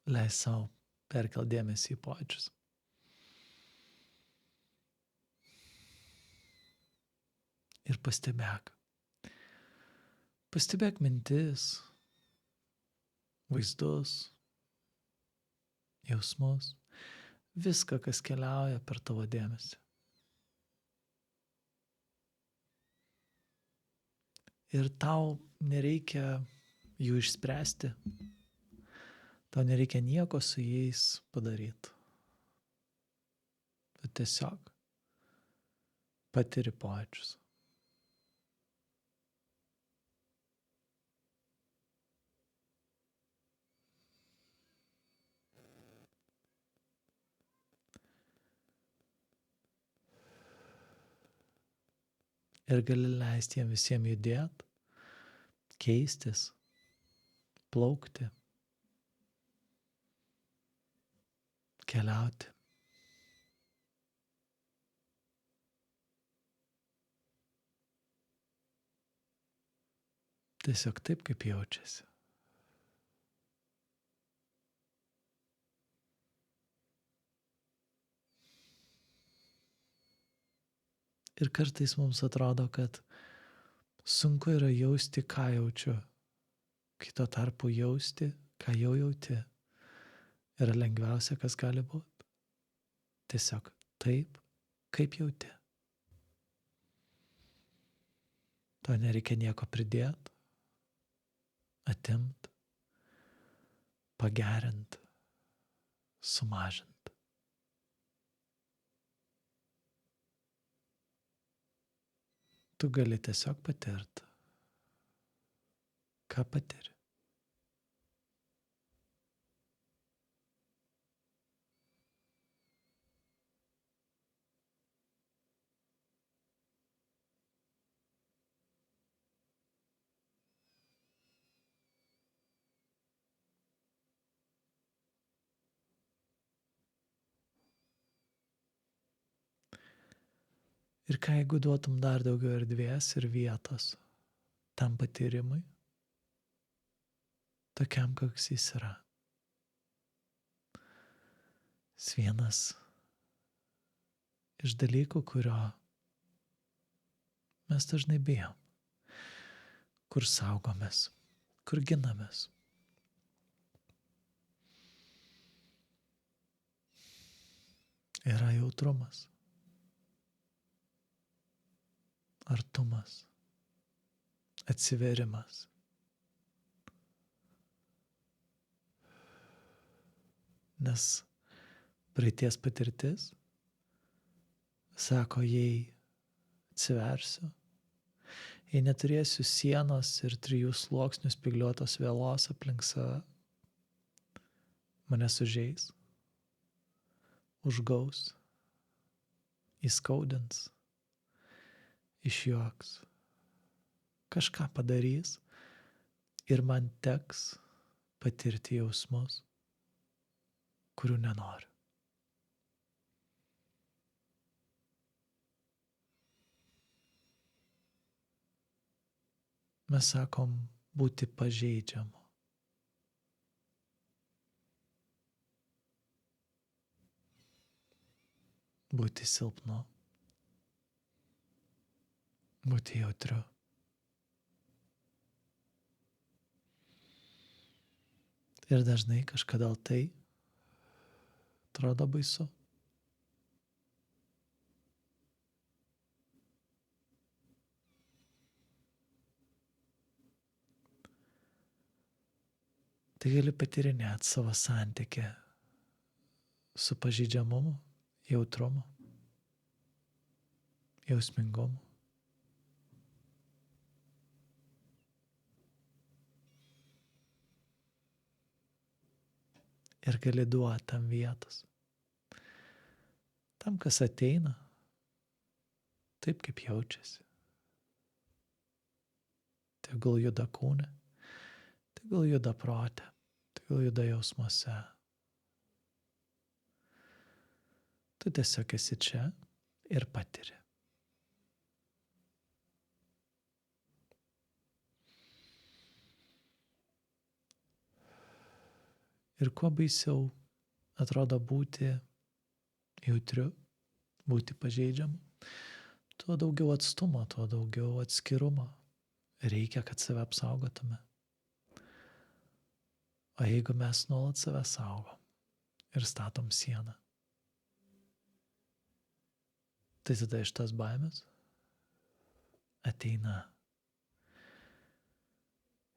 leis savo perkel dėmesį į pojūčius. Ir pastebėk. Pastebėk mintis, vaizdus, jausmus, viską, kas keliauja per tavo dėmesį. Ir tau nereikia jų išspręsti, tau nereikia nieko su jais padaryti. Tu tiesiog patiri pojūčius. Ir gali leisti jiem visiems judėti, keistis, plaukti, keliauti. Tiesiog taip, kaip jaučiasi. Ir kartais mums atrodo, kad sunku yra jausti, ką jaučiu. Kai tuo tarpu jausti, ką jau jauti, yra lengviausia, kas gali būti. Tiesiog taip, kaip jauti. To nereikia nieko pridėti, atimti, pagerinti, sumažinti. Tu gali tiesiog patirti, ką patiri. Ir ką jeigu duotum dar daugiau erdvės ir vietos tam patyrimui, tokiam, koks jis yra. Jis vienas iš dalykų, kurio mes dažnai bijom, kur saugomės, kur ginamės. Yra jautrumas, artumas, atsiverimas. Nes praeities patirtis sako, jei atsiversiu, jei neturėsiu sienos ir 3 sluoksnių spygliuotos vielos aplink save, mane sužeis, užgaus, įskaudins, išjuoks, kažką padarys ir man teks patirti jausmus, kurių nenoriu. Mes sakom būti pažeidžiamu. Būti silpnu. Būti jautriu. Ir dažnai kažkodėl tai atrodo baisu. Tai gali patyrinėti savo santykį su pažeidžiamumu, jautrumu, jausmingumu. Ir gali duoti tam vietos. Tam, kas ateina, taip kaip jaučiasi. Tegul juda kūne, tegul juda prote, tegul juda jausmuose. Tu tiesiog esi čia ir patiri. Ir kuo baisiau atrodo būti jautriu, būti pažeidžiamu, tuo daugiau atstumo, tuo daugiau atskirumo reikia, kad save apsaugotume. O jeigu mes nuolat save saugom ir statom sieną, tai tada iš tas baimės ateina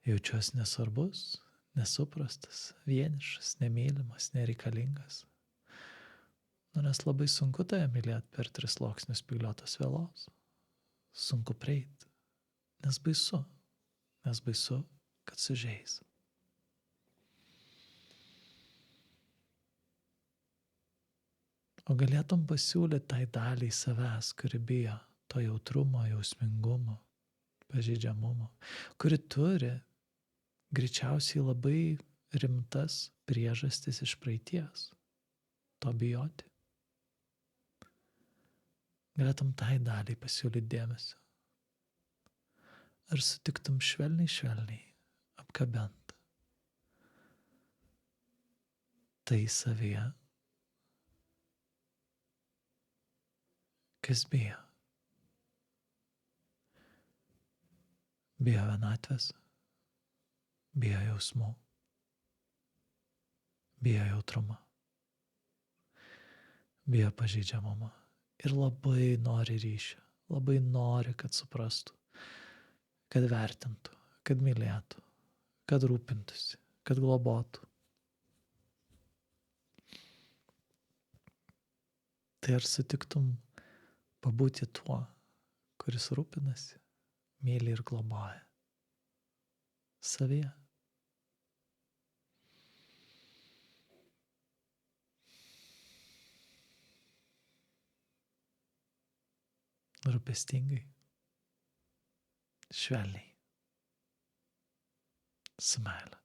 jaučiuosi nesvarbus, nesuprastas, vienišas, nemylimas, nereikalingas. Nes labai sunku tave mylėti per 3 sluoksnius spygliuotos vielos. Sunku prieiti, nes baisu, kad sužeis. O galėtum pasiūlyti tai daliai savęs, kuri bijo to jautrumo, jausmingumo, pažeidžiamumo, kuri turi greičiausiai labai rimtas priežastis iš praeities to bijoti. Galėtum tai daliai pasiūlyti dėmesio. Ar sutiktum švelniai apkabent tai savyje, kas bijo? Bijo vienatvės, bijo jausmų, bijo jautrumo, bijo pažeidžiamumo ir labai nori ryšio, labai nori, kad suprastų, kad vertintų, kad mylėtų, kad rūpintųsi, kad globotų. Tai ar sutiktum pabūti tuo, kuris rūpinasi, myli ir globoja savyje? Rūpestingai, švelniai, su meile.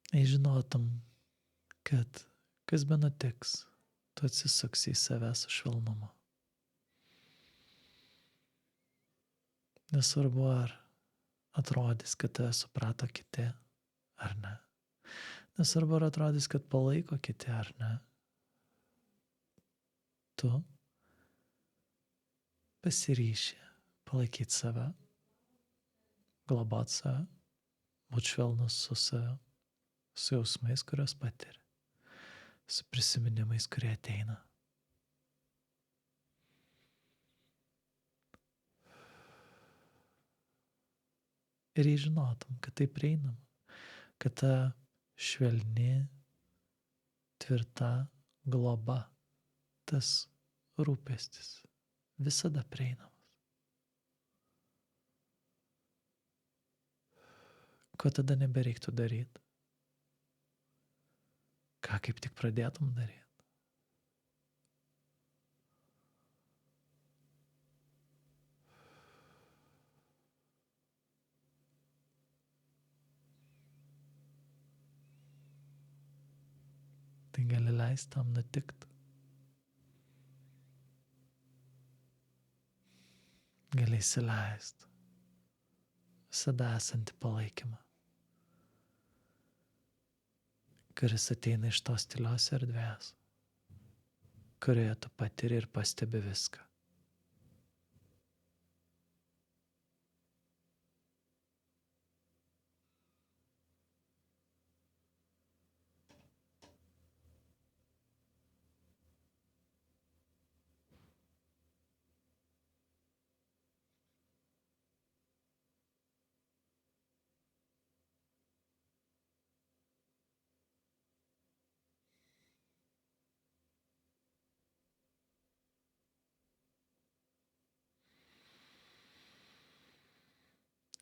Jei žinotum, kad kas be nutiks, tu atsisuksi į save su švelnumu. Nesvarbu, ar atrodys, kad tave suprato kiti, ar ne. Nesvarbu, ar atrodys, kad palaiko kiti, ar ne. Tu pasiryši palaikyti save, globot save, būt švelnus su save, su jausmais, kuriuos patiri, su prisiminimais, kurie ateina. Ir jei žinotum, kad tai prieinama, kad ta švelni, tvirta globa, tas rūpestis visada prieinamas. Ko tada nebereiktų daryti? Ką kaip tik pradėtum daryti? Tai gali leisti tam nutikti. Gali įsileisti visada esantį palaikymą, kuris ateina iš tos tylios erdvės, kurioje tu patiri ir pastebi viską.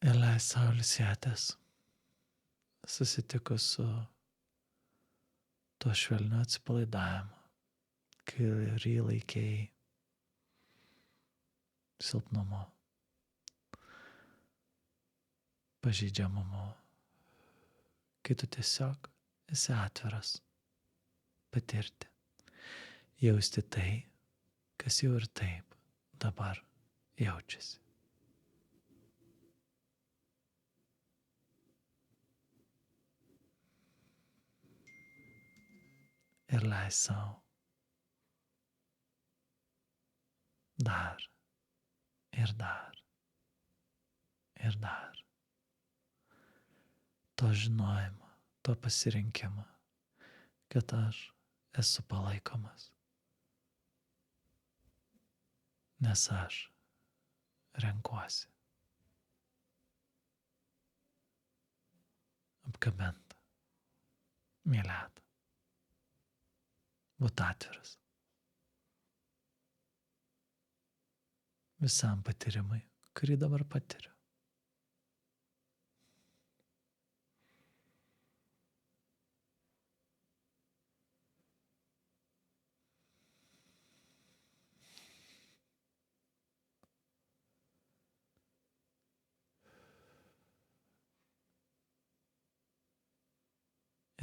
Ir leis sau ilsėtis, susitikus su tuo švelniu atsipalaidavimu, kurį laikėjai silpnumu, pažeidžiamumu, kai tu tiesiog esi atviras patirti, jausti tai, kas jau ir taip dabar jaučiasi. Ir leis savo dar ir dar ir dar to žinojimo, to pasirinkimo, kad aš esu palaikomas, nes aš renkuosi apkabint, mylėt, būt atviras visam patyrimui, kurį dabar patiriu.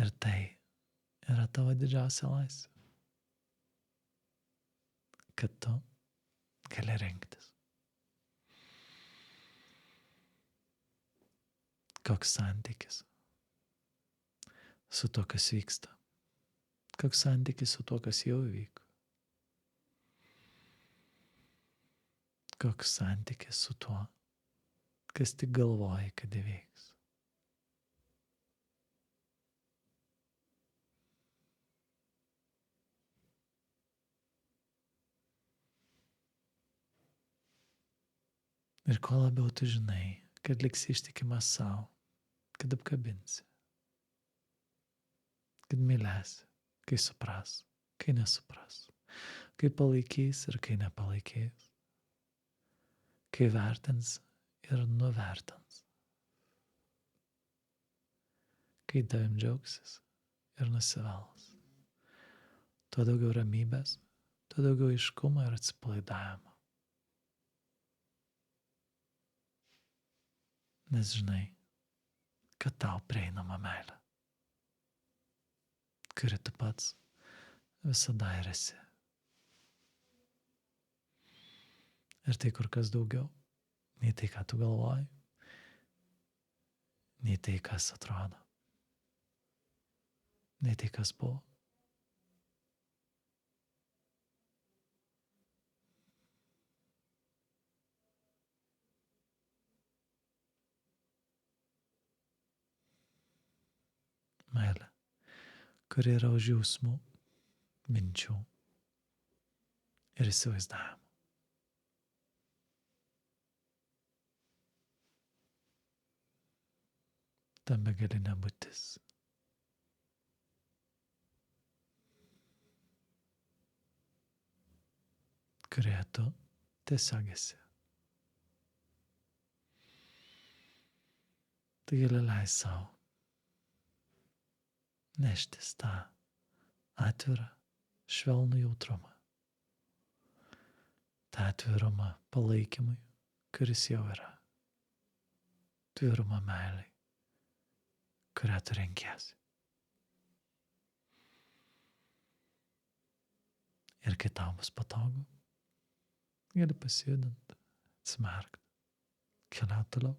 Ir tai yra tavo didžiausia laisvė, kad tu gali rinktis. Koks santykis su to, kas vyksta. Koks santykis su to, kas jau įvyko. Koks santykis su tuo, kas tik galvoji, kad įvyks. Ir kuo labiau tu žinai, kad liksi ištikimas savo, kad apkabinsi, kad mylėsi, kai supras, kai nesupras, kai palaikys ir kai nepalaikys, kai vertins ir nuvertins, kai tavim džiaugsis ir nusivels. Tuo daugiau ramybės, tuo daugiau aiškumo ir atsipalaidavimo. Nes žinai, kad tau prieinama meilė, kuri tu pats visada ir esi. Ir tai kur kas daugiau, nei tai, ką tu galvoji, nei tai, kas atrodo, nei tai, kas buvo. Meilė, kuri yra už jausmų, minčių ir įsivaizdavimų. Ta begalinė būtis, kurioje tu tiesiog esi. Tai gali leist savo neštis tą atvirą, švelnų jautrumą. tą atvirumą palaikymui, kuris jau yra. Atvirumą meilai, kurią tu renkiesi. Ir kai tau bus patogu, gali pasijudinti, atsimerkti, keliauti toliau.